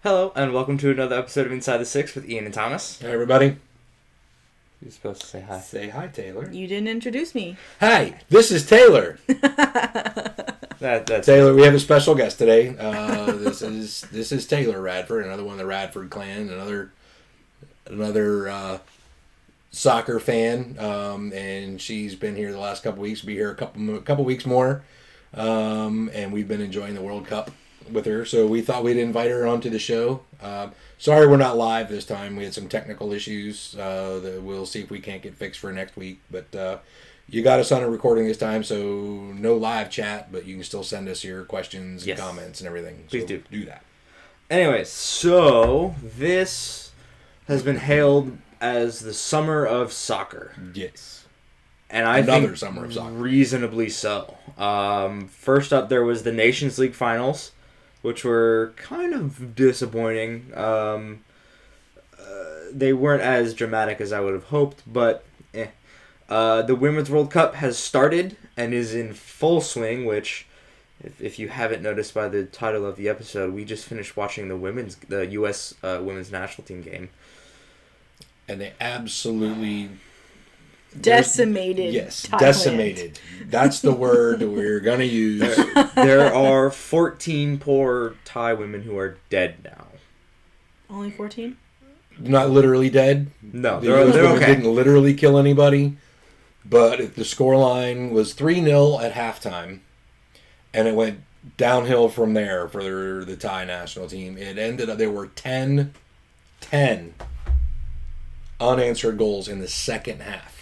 Hello, and welcome to another episode of Inside the Six with Ian and Thomas. Hey, everybody. You're supposed to say hi. Say hi, Taylor. You didn't introduce me. Hi, this is Taylor. That's Taylor, we have a special guest today. This is Taylor Radford, another one of the Radford clan, another soccer fan, and she's been here the last couple weeks. Be here a couple weeks more, and we've been enjoying the World Cup with her. So we thought we'd invite her onto the show. Sorry we're not live this time. We had some technical issues that we'll see if we can't get fixed for next week. But you got us on a recording this time, so no live chat, but you can still send us your questions and comments and everything. Please do that. Anyways, so this has been hailed as the summer of soccer. Yes. And I Another think summer of soccer. Reasonably so. First up, there was the Nations League finals, which were kind of disappointing. They weren't as dramatic as I would have hoped, but the Women's World Cup has started and is in full swing, which, if you haven't noticed by the title of the episode, we just finished watching the U.S. Women's National Team game. And they absolutely... Decimated. Yes, Thailand. decimated. That's the word that we're going to use. There are 14 poor Thai women who are dead now. Only 14? Not literally dead. No, The they're US women okay. didn't literally kill anybody, but the scoreline was 3-0 at halftime, and it went downhill from there for the Thai national team. It ended up, there were 10 unanswered goals in the second half.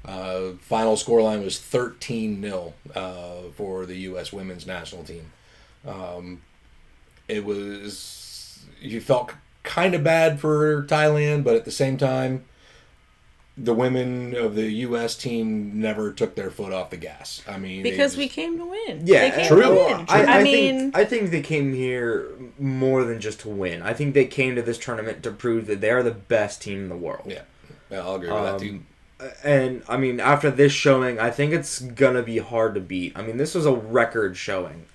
Final scoreline was 13-0 for the U.S. women's national team. It was, you felt kind of bad for Thailand, but at the same time, the women of the U.S. team never took their foot off the gas. I mean, Because we came to win. Yeah, they came true. to win. I think they came here more than just to win. I think they came to this tournament to prove that they are the best team in the world. Yeah, I'll agree with that too. And, I mean, after this showing, I think it's going to be hard to beat. I mean, this was a record showing.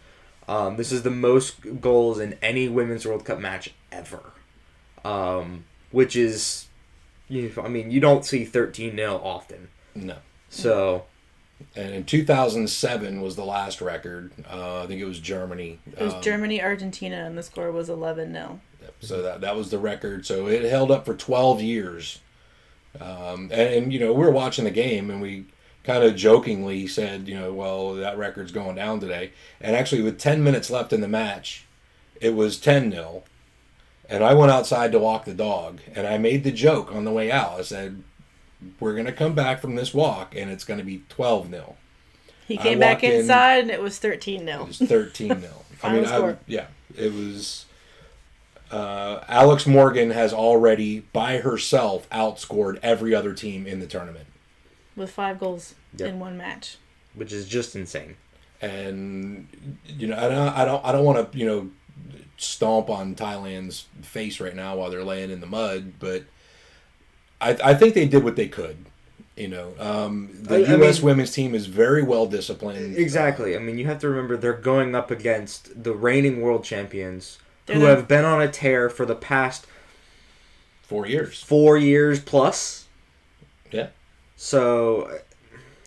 This is the most goals in any Women's World Cup match ever. Which is, you don't see 13-0 often. No. So... And in 2007 was the last record. I think it was Germany. It was Germany, Argentina, and the score was 11-0. So that was the record. So it held up for 12 years. And we were watching the game, and we kind of jokingly said, well, that record's going down today. And actually, with 10 minutes left in the match, it was 10-0. And I went outside to walk the dog, and I made the joke on the way out. I said, we're going to come back from this walk, and it's going to be 12-0. He came back inside, and it was 13-0. It was 13-0. Final score. It was... Alex Morgan has already, by herself, outscored every other team in the tournament. With 5 goals in one match. Which is just insane. And, I don't want to, stomp on Thailand's face right now while they're laying in the mud, but I think they did what they could. The U.S. women's team is very well disciplined. Exactly. I mean, you have to remember they're going up against the reigning world champions who have been on a tear for the past 4 years. 4 years plus. Yeah. So...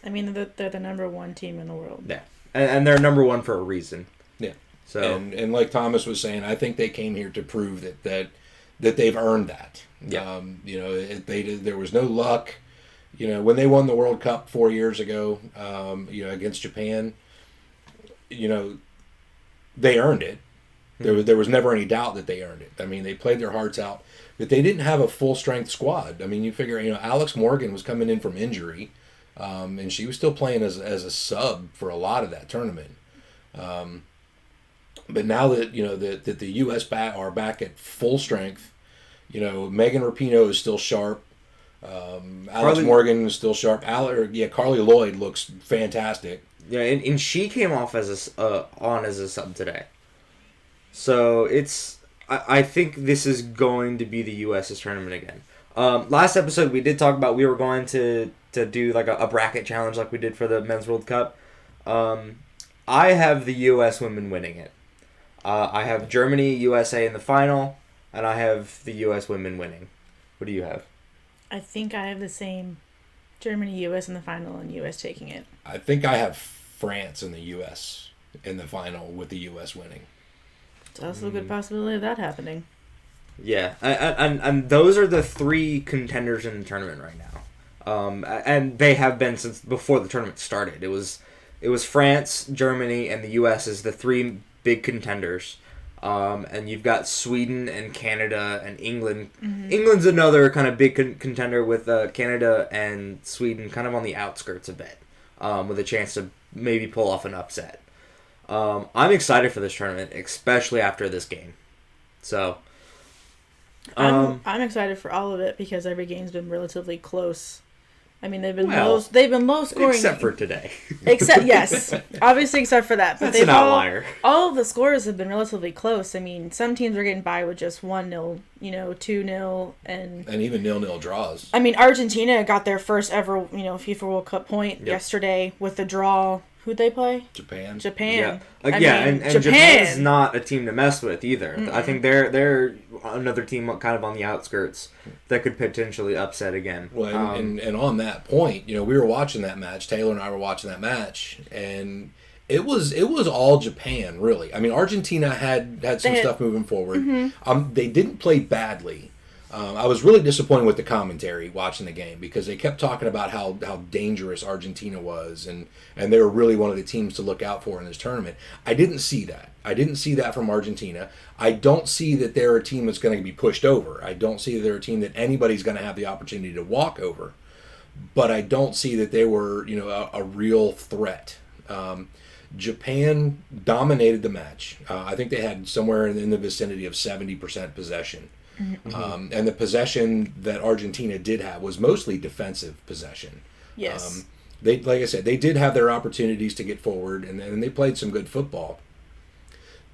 I mean, they're the number one team in the world. Yeah. And they're number one for a reason. Yeah. So and like Thomas was saying, I think they came here to prove that they've earned that. Yeah. There was no luck. When they won the World Cup 4 years ago, against Japan, they earned it. There was never any doubt that they earned it. I mean, they played their hearts out, but they didn't have a full-strength squad. I mean, you figure, Alex Morgan was coming in from injury, and she was still playing as a sub for a lot of that tournament. But now that, that the U.S. are back at full strength, Megan Rapinoe is still sharp. Alex Morgan is still sharp. Carly Lloyd looks fantastic. Yeah, and she came off as a sub today. So I think this is going to be the U.S.'s tournament again. Last episode we did talk about we were going to do like a bracket challenge like we did for the Men's World Cup. I have the U.S. women winning it. I have Germany, USA in the final, and I have the U.S. women winning. What do you have? I think I have the same. Germany, U.S. in the final, and U.S. taking it. I think I have France and the U.S. in the final with the U.S. winning. It's also a good possibility of that happening. Yeah, and those are the three contenders in the tournament right now. And they have been since before the tournament started. It was France, Germany, and the U.S. as the three big contenders. And you've got Sweden and Canada and England. Mm-hmm. England's another kind of big contender with Canada and Sweden kind of on the outskirts a bit, with a chance to maybe pull off an upset. I'm excited for this tournament, especially after this game. So, I'm excited for all of it because every game's been relatively close. I mean, they've been low scoring, except for today. Yes, obviously except for that. But that's an outlier. All of the scores have been relatively close. I mean, some teams are getting by with just 1-0, 2-0, and even 0-0 draws. I mean, Argentina got their first ever FIFA World Cup point yesterday with the draw. Who'd they play? Japan. Yeah, and Japan's not a team to mess with either. Mm-mm. I think they're another team kind of on the outskirts that could potentially upset again. Well, and on that point, we were watching that match. Taylor and I were watching that match, and it was all Japan, really. I mean, Argentina had some stuff moving forward. Mm-hmm. They didn't play badly. I was really disappointed with the commentary watching the game because they kept talking about how dangerous Argentina was and they were really one of the teams to look out for in this tournament. I didn't see that. I didn't see that from Argentina. I don't see that they're a team that's going to be pushed over. I don't see that they're a team that anybody's going to have the opportunity to walk over. But I don't see that they were, a real threat. Japan dominated the match. I think they had somewhere in the vicinity of 70% possession. Mm-hmm. And the possession that Argentina did have was mostly defensive possession. Yes. Like I said, they did have their opportunities to get forward, and they played some good football.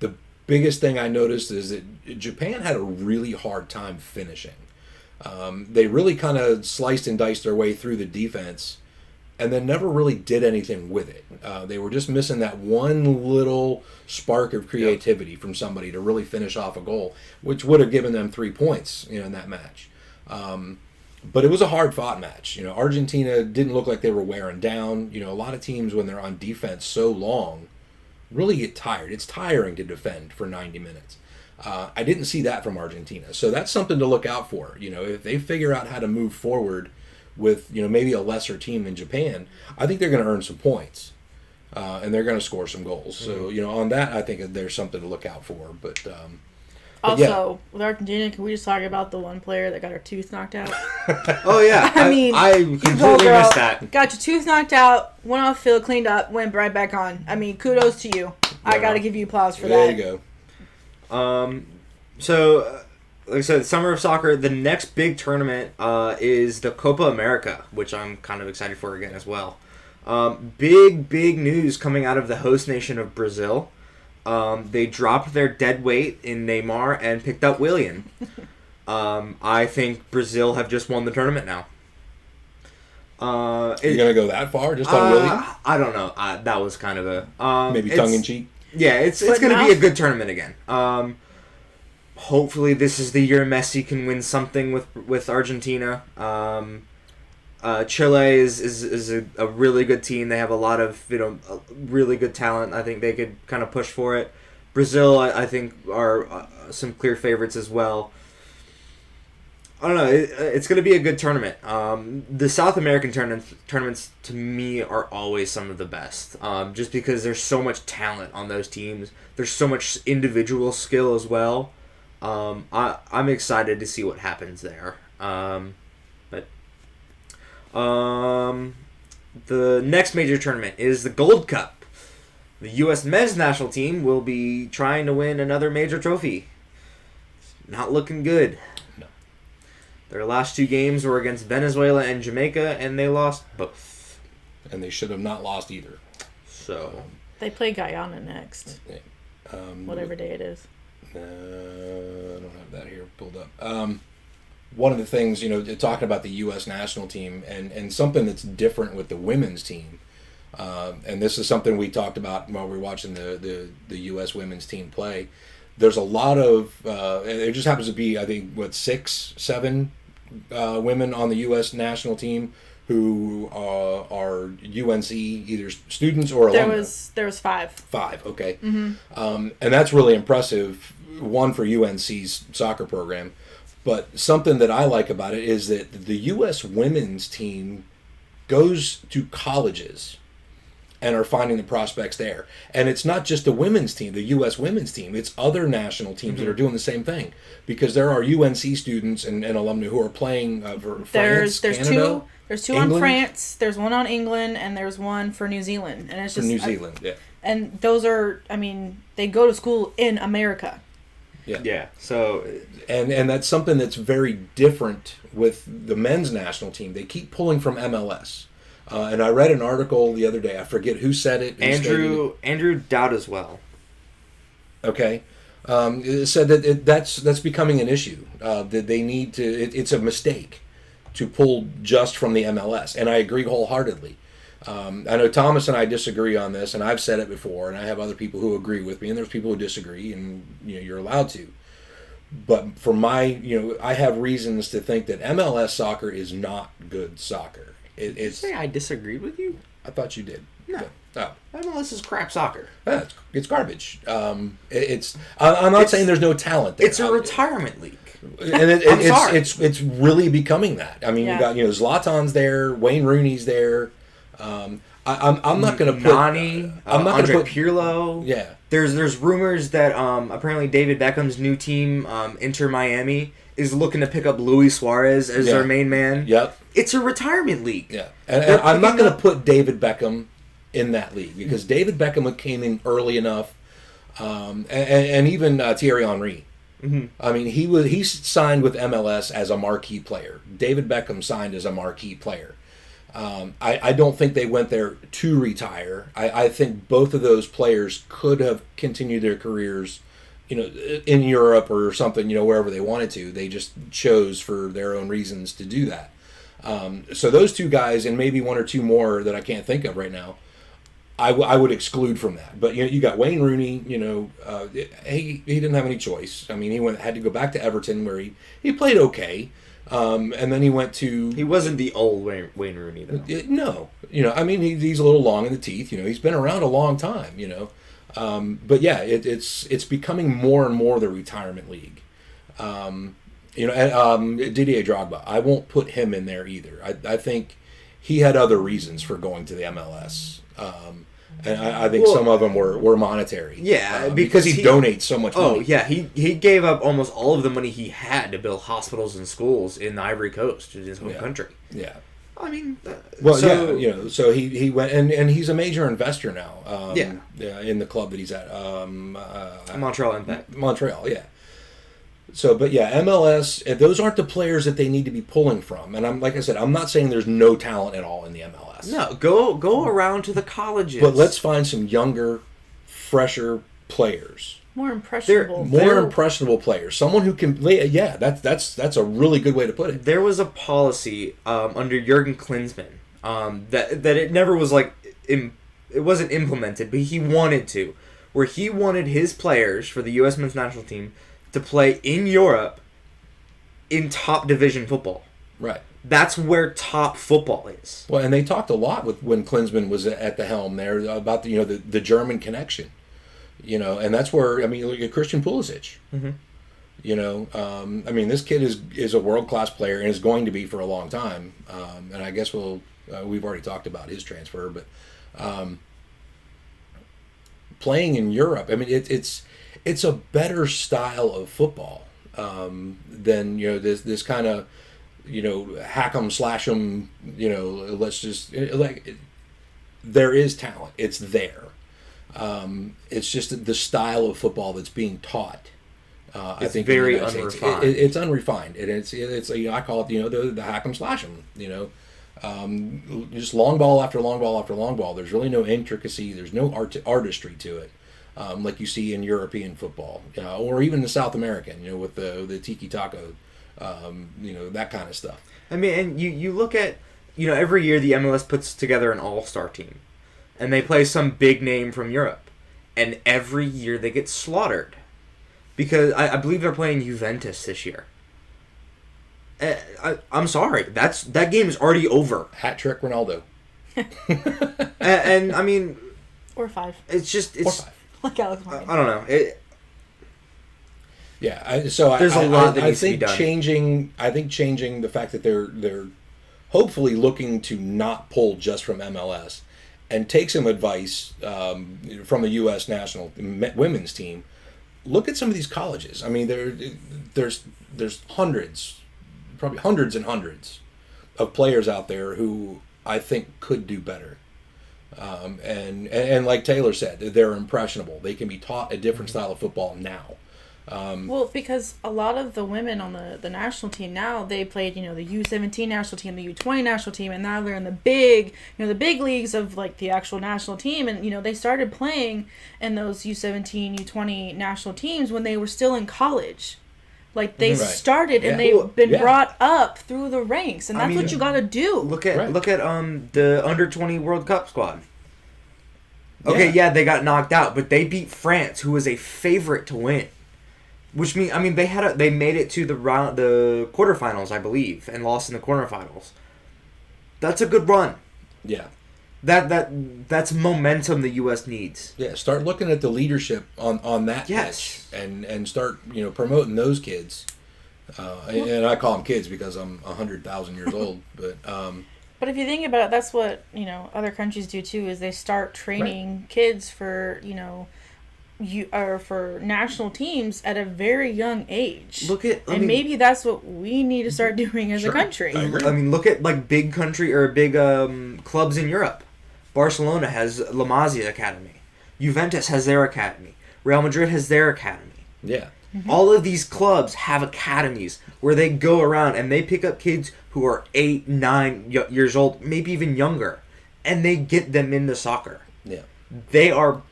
The biggest thing I noticed is that Japan had a really hard time finishing. They really kind of sliced and diced their way through the defense, and then never really did anything with it. They were just missing that one little spark of creativity from somebody to really finish off a goal, which would have given them 3 points, in that match. But it was a hard-fought match. Argentina didn't look like they were wearing down. A lot of teams, when they're on defense so long, really get tired. It's tiring to defend for 90 minutes. I didn't see that from Argentina. So that's something to look out for. If they figure out how to move forward with maybe a lesser team than Japan, I think they're going to earn some points, and they're going to score some goals. So on that, I think there's something to look out for. But also with Argentina, can we just talk about the one player that got her tooth knocked out? Oh yeah, I mean, I completely missed that. Got your tooth knocked out, went off field, cleaned up, went right back on. I mean, kudos to you. Yeah. I got to give you applause for that. There you go. So. Like I said, Summer of Soccer, the next big tournament is the Copa America, which I'm kind of excited for again as well. Big news coming out of the host nation of Brazil. They dropped their dead weight in Neymar and picked up Willian. I think Brazil have just won the tournament now. You're going to go that far just on Willian? I don't know. That was kind of a... maybe tongue-in-cheek? Yeah, it's going to be a good tournament again. Hopefully this is the year Messi can win something with Argentina. Chile is a really good team. They have a lot of really good talent. I think they could kind of push for it. Brazil, I think, are some clear favorites as well. I don't know. It's going to be a good tournament. The South American tournaments, to me, are always some of the best. Just because there's so much talent on those teams. There's so much individual skill as well. I'm excited to see what happens there. The next major tournament is the Gold Cup. The U.S. men's national team will be trying to win another major trophy. Not looking good. No. Their last two games were against Venezuela and Jamaica, and they lost both. And they should have not lost either. So they play Guyana next. Yeah. Whatever day it is. I don't have that here pulled up. One of the things, talking about the U.S. national team and something that's different with the women's team, And this is something we talked about while we were watching the U.S. women's team play. There's a lot of, it just happens to be, I think, 6, 7 women on the U.S. national team who are UNC either students or alumni. There was 5. 5, okay. Mm-hmm. And that's really impressive, one, for UNC's soccer program. But something that I like about it is that the U.S. women's team goes to colleges and are finding the prospects there. And it's not just the women's team, the U.S. women's team. It's other national teams that are doing the same thing. Because there are UNC students and alumni who are playing for France, Canada. There's two England? on France, there's one on England, and there's one for New Zealand. And it's just New Zealand, yeah. And those are, I mean, they go to school in America. Yeah. So, and that's something that's very different with the men's national team. They keep pulling from MLS. And I read an article the other day. I forget who said it. Andrew Dowd as well. Okay. It said that that's becoming an issue. That they need to. It's a mistake to pull just from the MLS, and I agree wholeheartedly. I know Thomas and I disagree on this, and I've said it before, and I have other people who agree with me, and there's people who disagree, and you're allowed to. But for my, I have reasons to think that MLS soccer is not good soccer. Did you say I disagreed with you? I thought you did. No. Oh. MLS is crap soccer. Yeah, it's garbage. I'm not saying there's no talent there. It's a retirement league. And it's really becoming that. I mean, you got Zlatan's there, Wayne Rooney's there. I'm not going to put Nani. I'm not going to put Pirlo. Yeah. There's rumors that apparently David Beckham's new team, Inter Miami, is looking to pick up Luis Suarez as their main man. Yep. It's a retirement league. Yeah. And I'm not going to put David Beckham in that league because David Beckham came in early enough, and even Thierry Henry. Mm-hmm. I mean, he signed with MLS as a marquee player. David Beckham signed as a marquee player. I don't think they went there to retire. I think both of those players could have continued their careers, in Europe or something, wherever they wanted to. They just chose for their own reasons to do that. So those two guys and maybe one or two more that I can't think of right now, I would exclude from that. But you got Wayne Rooney. He didn't have any choice. I mean, had to go back to Everton where he played okay, and then he went to. He wasn't the old Wayne Rooney though. No, I mean he's a little long in the teeth. He's been around a long time. But yeah, it's becoming more and more the retirement league. And Didier Drogba, I won't put him in there either. I think he had other reasons for going to the MLS. And I think some of them were monetary. Yeah, because he donates so much money. Oh, yeah. He gave up almost all of the money he had to build hospitals and schools in the Ivory Coast, in his home country. Yeah. I mean... so he went... And he's a major investor now. In the club that he's at. Montreal Impact. Montreal, yeah. So, but yeah, MLS, those aren't the players that they need to be pulling from. And like I said, I'm not saying there's no talent at all in the MLS. No, go around to the colleges. But let's find some younger, fresher players. More impressionable. More impressionable players. Someone who can... Yeah, that's a really good way to put it. There was a policy under Jurgen Klinsmann that it never was it wasn't implemented, but he wanted to, where he wanted his players for the U.S. men's national team to play in Europe in top division football. Right. That's where top football is. Well, and they talked a lot when Klinsmann was at the helm there about the German connection. And that's where, I mean, look at Christian Pulisic. Mm-hmm. I mean, this kid is a world-class player and is going to be for a long time. And I guess we've already talked about his transfer, but playing in Europe, I mean, it's a better style of football than this kind of hack 'em slash 'em. Let's just there is talent. It's there. It's just the style of football that's being taught. I think very unrefined. It's unrefined, and it's I call it the hack 'em slash 'em. Just long ball after long ball after long ball. There's really no intricacy. There's no artistry to it. Like you see in European football, or even the South American, with the tiki taco, that kind of stuff. I mean, and you look at, every year the MLS puts together an all-star team. and they play some big name from Europe, and every year they get slaughtered. Because I believe they're playing Juventus this year. I'm sorry. That game is already over. Hat trick Ronaldo. and I mean... Or 5. It's just... It's, or 5. Like Alex Morgan. I don't know. There's a lot that needs to be done. I think changing the fact that they're hopefully looking to not pull just from MLS and take some advice from the U.S. national women's team. Look at some of these colleges. I mean, there's hundreds, probably hundreds and hundreds of players out there who I think could do better. And like Taylor said, they're impressionable. They can be taught a different style of football now. Well, because a lot of the women on the national team now, they played, the U17 national team, the U20 national team, and now they're in the big leagues of like the actual national team. And, they started playing in those U17, U20 national teams when they were still in college. Like they started and they've been brought up through the ranks, and that's what you got to do. Look at the under 20 World Cup squad. Okay, they got knocked out, but they beat France, who was a favorite to win. Which means, they made it to the quarterfinals, I believe, and lost in the quarterfinals. That's a good run. Yeah. That's momentum the U.S. needs. Yeah, start looking at the leadership on that pitch and start promoting those kids. And I call them kids because I'm 100,000 years old. But if you think about it, that's what other countries do too. Is they start training kids for for national teams at a very young age. Maybe that's what we need to start doing as a country. Look at like big country or big clubs in Europe. Barcelona has La Masia Academy. Juventus has their academy. Real Madrid has their academy. Yeah. Mm-hmm. All of these clubs have academies where they go around and they pick up kids who are 8, 9 years old, maybe even younger, and they get them into soccer. Yeah. They are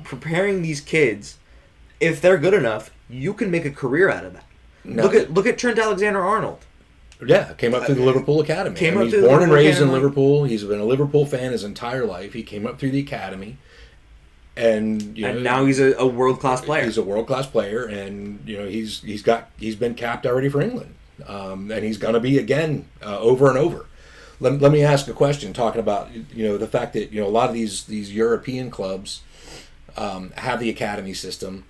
preparing these kids. If they're good enough, you can make a career out of that. No. Look at Trent Alexander-Arnold. Yeah, came up through the Liverpool Academy. He's born and raised in Liverpool. He's been a Liverpool fan his entire life. He came up through the academy, and now he's a world-class player. He's a world-class player, and he's been capped already for England, and he's going to be again over and over. Let me ask a question. Talking about the fact that a lot of these European clubs have the academy system.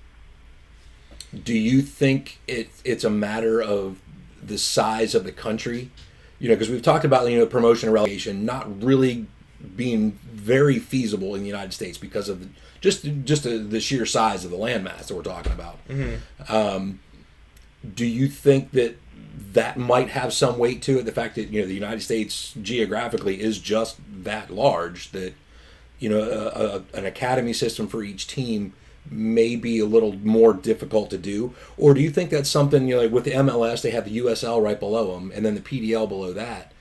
Do you think it's a matter of the size of the country? Because we've talked about promotion and relegation not really being very feasible in the United States because of just the sheer size of the landmass that we're talking about. Mm-hmm. Do you think that might have some weight to it? The fact that the United States geographically is just that large that an academy system for each team may be a little more difficult to do? Or do you think that's something, like with the MLS, they have the USL right below them and then the PDL below that?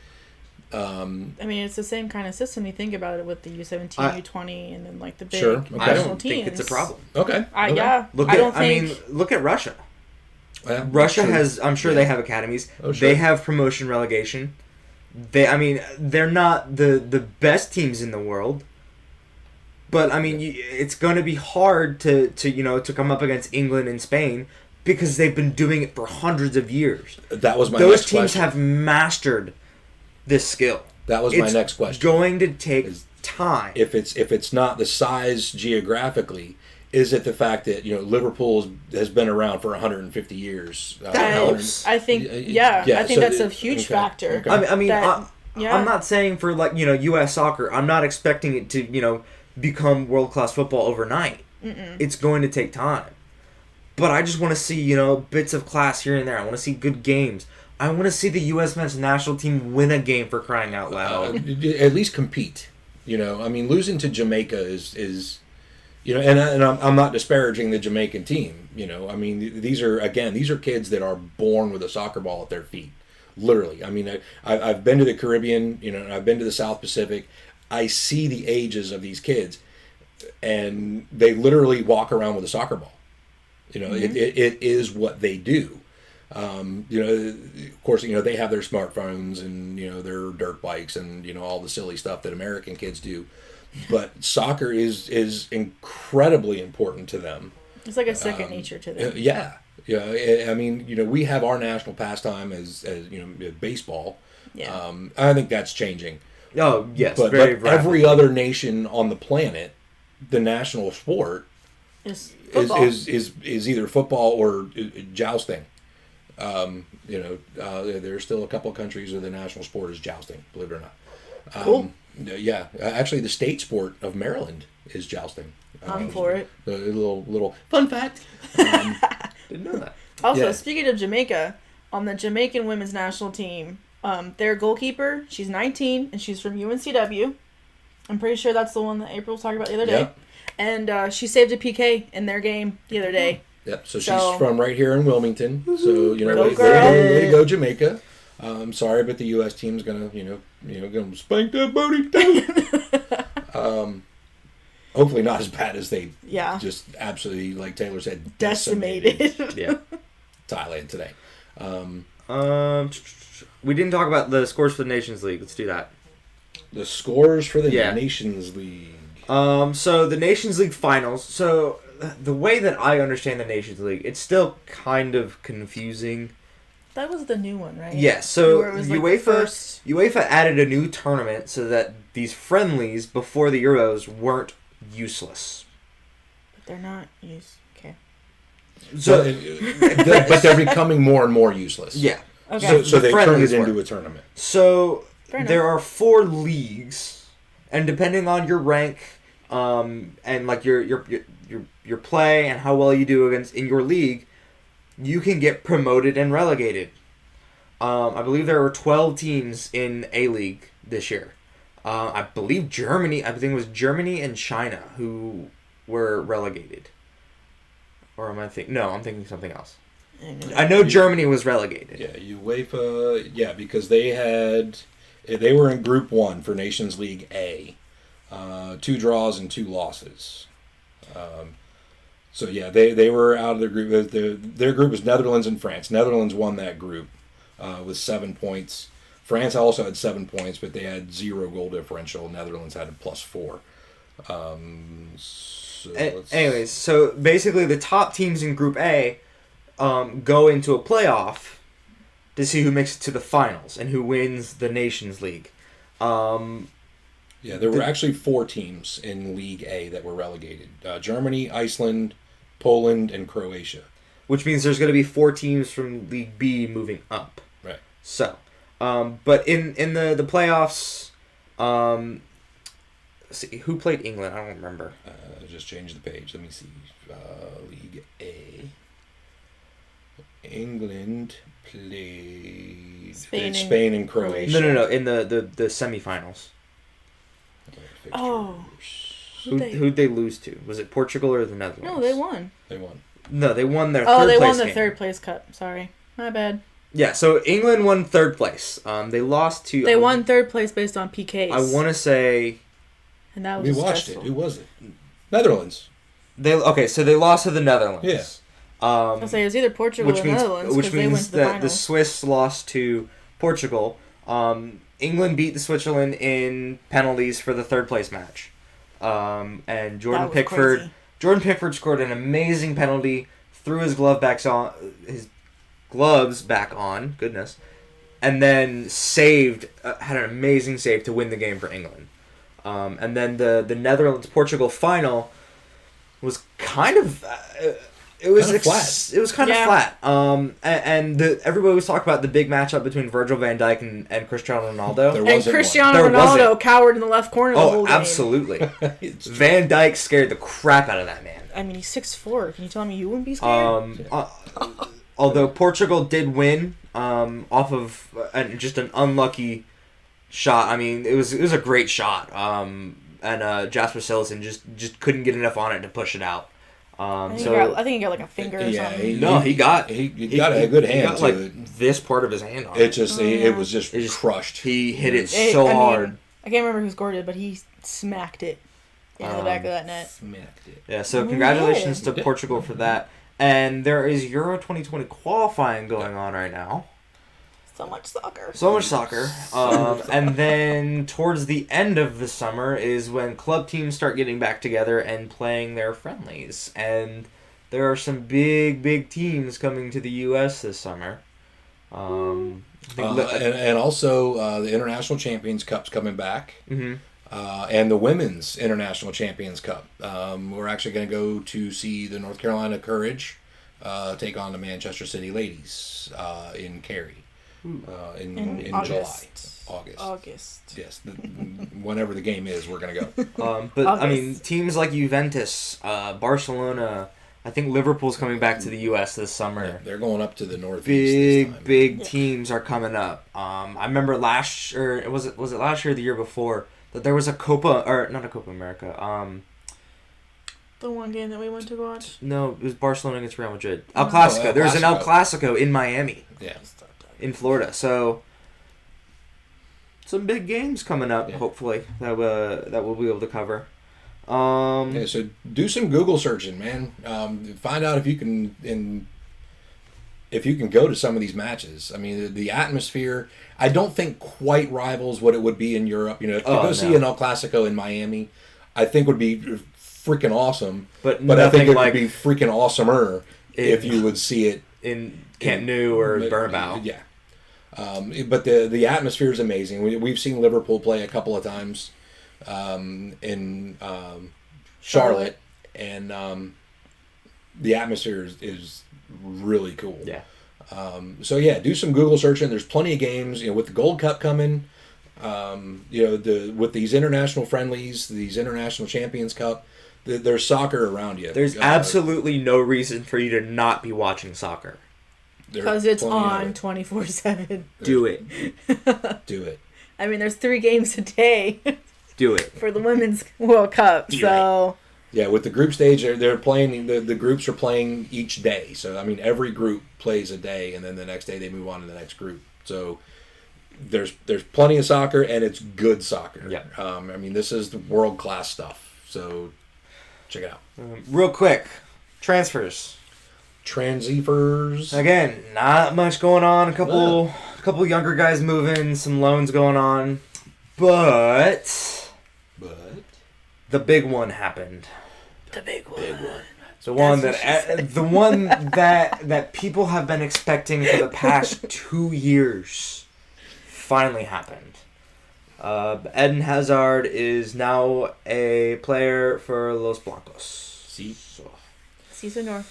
It's the same kind of system. You think about it with the U17, U20, and then like the big Okay. national I don't teams. think it's a problem. Okay. Look at Russia. Russia has, I'm sure they have academies. Oh, sure. They have promotion relegation. They're not the best teams in the world. But it's going to be hard to come up against England and Spain because they've been doing it for hundreds of years. That was my Those next teams question. have mastered this skill. That was my next question. It's going to take time. If it's not the size geographically, is it the fact that Liverpool has been around for 150 years? That helps. I think I think that's a huge factor. Okay. I'm not saying for U.S. soccer. I'm not expecting it to become world-class football overnight. Mm-mm. It's going to take time. But I just want to see, bits of class here and there. I want to see good games. I want to see the U.S. men's national team win a game, for crying out loud. At least compete. Losing to Jamaica is and I'm not disparaging the Jamaican team. These are kids that are born with a soccer ball at their feet. Literally. I've been to the Caribbean, and I've been to the South Pacific. I see the ages of these kids, and they literally walk around with a soccer ball. Mm-hmm. It is what they do. Of course, they have their smartphones and their dirt bikes and all the silly stuff that American kids do. but soccer is incredibly important to them. It's like a second nature to them. Yeah. I mean, we have our national pastime as baseball. Yeah. I think that's changing. Oh yes, But very every rapidly. other nation on the planet, the national sport It's football. is either football or jousting. There's still a couple of countries where the national sport is jousting, believe it or not. Cool. Yeah, actually, the state sport of Maryland is jousting. I'm for it. A little fun fact. Didn't know that. Also, Yeah. speaking of Jamaica, on the Jamaican women's national team, their goalkeeper, she's 19 and she's from UNCW. I'm pretty sure that's the one that April was talking about the other day. Yep. And she saved a PK in their game the other day. Yep. So So- she's from right here in Wilmington. So Go way girl. to go, Jamaica. Sorry, but the U.S. team's gonna gonna spank that booty down. Hopefully not as bad as they Yeah. just absolutely, like Taylor said, Decimated. Yeah. Thailand today. We didn't talk about the scores for the Nations League. Let's do that. The scores for the Yeah. Nations League. So the Nations League finals. So the way that I understand the Nations League, it's still kind of confusing. That was the new one, right? Yes. So Where it was, like, the UEFA first- UEFA added a new tournament so that these friendlies before the Euros weren't useless. But they're not used. Okay. So, but they're becoming more and more useless. Yeah. Okay. So they turned friendlies it into were. a tournament. So Fair enough. there are 4 leagues, and depending on your rank, and like your play and how well you do against in your league, you can get promoted and relegated. I believe there were 12 teams in A League this year. I believe Germany. I think it was Germany and China who were relegated. Or am I thinking? No, I'm thinking something else. I know Germany was relegated. Yeah, UEFA. Yeah, because they were in Group 1 for Nations League A, 2 draws and 2 losses. So yeah, they were out of their group. Their group was Netherlands and France. Netherlands won that group with 7 points. France also had 7 points, but they had 0 goal differential. Netherlands had a +4. Anyways, so basically the top teams in Group A go into a playoff to see who makes it to the finals and who wins the Nations League. Yeah, there were actually 4 teams in League A that were relegated: Germany, Iceland, Poland, and Croatia. Which means there's going to be 4 teams from League B moving up. Right. So, but in the playoffs, let's see, who played England? I don't remember. Just change the page. Let me see. League A. England played Spain and Croatia. No. In the semifinals. Oh. Who'd they lose to? Was it Portugal or the Netherlands? No, they won. They won. No, they won their Oh, third they place won the game. third place cup. Sorry. My bad. Yeah, so England won third place. They lost to... They won third place based on PKs. I want to say... And that was We watched stressful. it. Who was it? Netherlands. So they lost to the Netherlands. Yeah. I'll say it was either Portugal or Netherlands because they went to the that the finals. Swiss lost to Portugal. England beat the Switzerland in penalties for the third place match. And Jordan was Pickford... crazy. Jordan Pickford scored an amazing penalty, threw his gloves back on, goodness, and then had an amazing save to win the game for England. And then the Netherlands-Portugal final was kind of flat. It was kind of Yeah. flat. And everybody was talking about the big matchup between Virgil van Dijk and Cristiano Ronaldo. There And wasn't Cristiano There Ronaldo wasn't. cowered in the left corner the whole Oh, game. absolutely. It's true. Van Dijk scared the crap out of that man. I mean, he's 6'4". Can you tell me you wouldn't be scared? Although Portugal did win off of just an unlucky shot. I mean, it was a great shot. And Jasper Cillessen just couldn't get enough on it to push it out. I think he got like a finger or something. he got a good hand he got, to like, it. this part of his hand on It it. just yeah. it was just It just- crushed. He hit it I so mean, hard. I can't remember who scored it, but he smacked it into the back of that net. Smacked it. Yeah, so Oh, congratulations yeah. to Portugal for that. And there is Euro 2020 qualifying going on right now. So much soccer. So much soccer. And then towards the end of the summer is when club teams start getting back together and playing their friendlies. And there are some big teams coming to the U.S. this summer. And also the International Champions Cup's coming back. Mm-hmm. And the Women's International Champions Cup. We're actually going to go to see the North Carolina Courage take on the Manchester City Ladies in Cary. In August. July. August. Yes. Whenever the game is, we're going to go. But, I mean, teams like Juventus, Barcelona, I think Liverpool's coming back to the U.S. this summer. Yeah, they're going up to the Northeast this time. Big teams are coming up. I remember was it last year or the year before, that there was a not a Copa America. The one game that we went to watch? No, it was Barcelona against Real Madrid. El Clasico. There was an El Clasico in Miami. Yeah. In Florida. So some big games coming up, hopefully, that we'll be able to cover. So do some Google searching, man. Find out if you can go to some of these matches. I mean, the atmosphere, I don't think quite rivals what it would be in Europe. You know, to go see an El Clasico in Miami, I think would be freaking awesome. But I think it would be freaking awesomer if you would see it in Camp Nou or Bernabeu. Yeah. But the atmosphere is amazing. We've seen Liverpool play a couple of times in Charlotte, and the atmosphere is really cool. Yeah. Do some Google searching. There's plenty of games. You know, with the Gold Cup coming, with these international friendlies, these international Champions Cup, there's soccer around you. There's absolutely no reason for you to not be watching soccer. Because it's on 24/7. Do it. Do it. I mean, there's 3 games a day. Do it. For the Women's World Cup. Yeah, with the group stage, they're playing, the groups are playing each day. So, I mean, every group plays a day, and then the next day they move on to the next group. So, there's plenty of soccer, and it's good soccer. Yeah. I mean, this is the world-class stuff. So, check it out. Real quick, transfers. Transfers. Again, not much going on. A couple younger guys moving, some loans going on, but the big one happened. The big one. The one that people have been expecting for the past 2 years finally happened. Eden Hazard is now a player for Los Blancos. Sí, señor.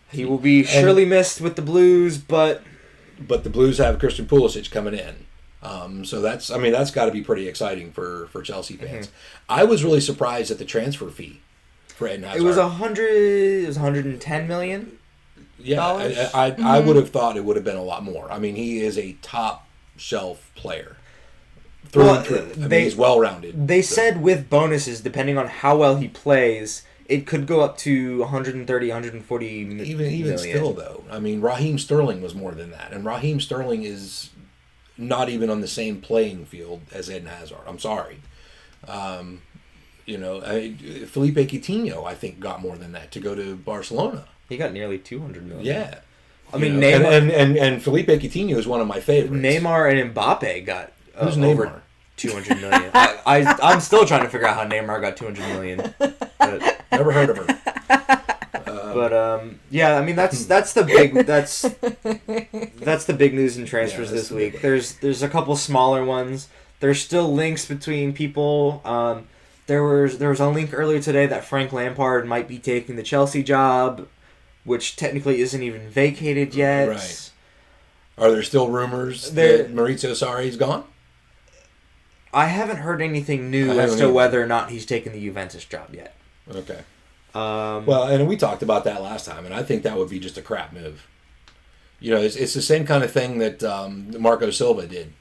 He will be surely missed with the Blues, but the Blues have Christian Pulisic coming in. So that's got to be pretty exciting for Chelsea fans. Mm-hmm. I was really surprised at the transfer fee for Eden Hazard. It was $110 million. Yeah, I would have thought it would have been a lot more. I mean, he is a top shelf player. He's well rounded. They said with bonuses, depending on how well he plays, it could go up to 130, 140 even million. Still, though. I mean, Raheem Sterling was more than that. And Raheem Sterling is not even on the same playing field as Eden Hazard. I'm sorry. Felipe Coutinho, I think, got more than that to go to Barcelona. He got nearly 200 million. Yeah. I mean, Neymar... And Felipe Coutinho is one of my favorites. Neymar and Mbappe got Who's over Neymar? 200 million. I'm still trying to figure out how Neymar got 200 million. But, never heard of her. I mean that's the big news in transfers this week. There's a couple smaller ones. There's still links between people. There was a link earlier today that Frank Lampard might be taking the Chelsea job, which technically isn't even vacated yet. Right. Are there still rumors that Maurizio Sarri's gone? I haven't heard anything new as to whether or not he's taken the Juventus job yet. Okay. And we talked about that last time, and I think that would be just a crap move. You know, it's the same kind of thing that Marco Silva did,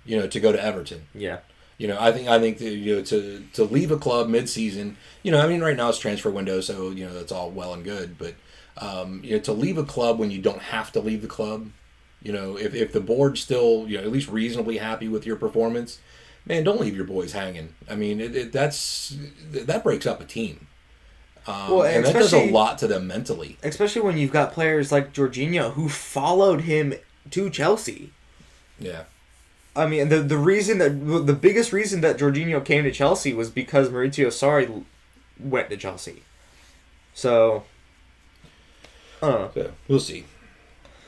to go to Everton. Yeah. I think that, to leave a club mid-season, right now it's transfer window, so, that's all well and good, but, to leave a club when you don't have to leave the club, if the board's still, at least reasonably happy with your performance, man, don't leave your boys hanging. I mean, that breaks up a team. And that does a lot to them mentally. Especially when you've got players like Jorginho who followed him to Chelsea. Yeah. I mean, the biggest reason that Jorginho came to Chelsea was because Maurizio Sarri went to Chelsea. So, I don't know. So we'll see.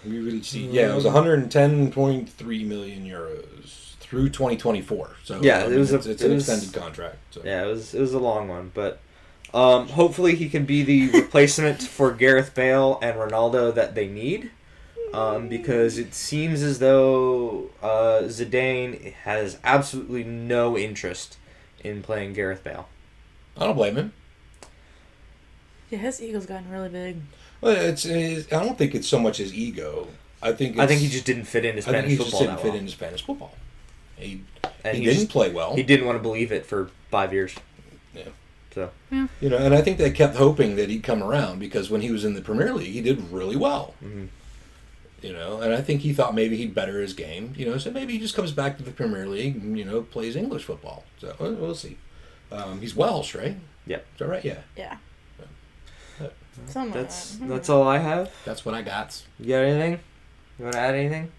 We will see. Yeah, it was 110.3 million euros through 2024. So Yeah, I mean, it's an extended contract. So. Yeah, it was a long one, but hopefully he can be the replacement for Gareth Bale and Ronaldo that they need. Because it seems as though Zidane has absolutely no interest in playing Gareth Bale. I don't blame him. Yeah, his ego's gotten really big. Well, I don't think it's so much his ego. I think he just didn't fit into Spanish football that well. Fit into Spanish football. He And didn't play well. He didn't want to believe it for 5 years. Yeah. So. Yeah. And I think they kept hoping that he'd come around because when he was in the Premier League, he did really well. Mm-hmm. And I think he thought maybe he'd better his game. So maybe he just comes back to the Premier League and, plays English football. So we'll see. He's Welsh, right? Yep. Is that right? Yeah. Yeah. That's all I have. That's what I got. You got anything? You want to add anything?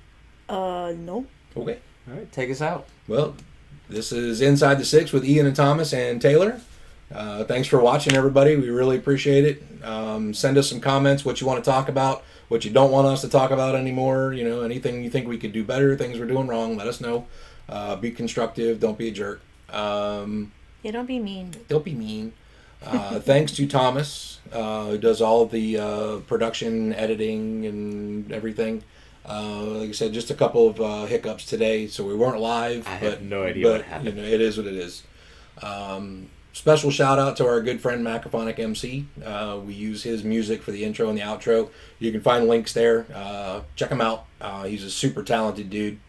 No. Okay. All right, take us out. Well, this is Inside the Six with Ian and Thomas and Taylor. Thanks for watching, everybody. We really appreciate it. Send us some comments, what you want to talk about, what you don't want us to talk about anymore. Anything you think we could do better, things we're doing wrong, let us know. Be constructive. Don't be a jerk. Yeah, don't be mean. Don't be mean. Thanks to Thomas, who does all of the production, editing, and everything. Like I said, just a couple of hiccups today, so we weren't live. I have no idea what happened. It is what it is. Special shout out to our good friend Macaphonic MC. We use his music for the intro and the outro. You can find links there. Check him out. He's a super talented dude,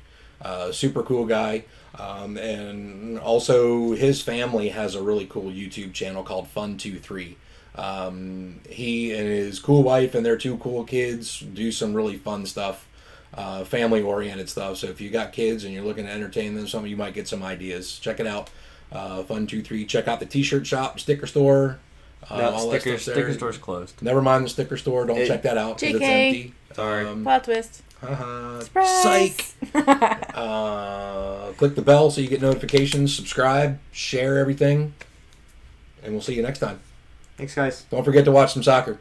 super cool guy. And also his family has a really cool YouTube channel called Fun23. He and his cool wife and their 2 cool kids do some really fun stuff, family oriented stuff. So if you got kids and you're looking to entertain them, you might get some ideas. Check it out. Fun23. Check out the t-shirt shop, sticker store. No, sticker store's closed. Never mind the sticker store. Don't check that out because it's empty. Sorry. Plot twist. Surprise! Psych! Click the bell so you get notifications. Subscribe. Share everything. And we'll see you next time. Thanks, guys. Don't forget to watch some soccer.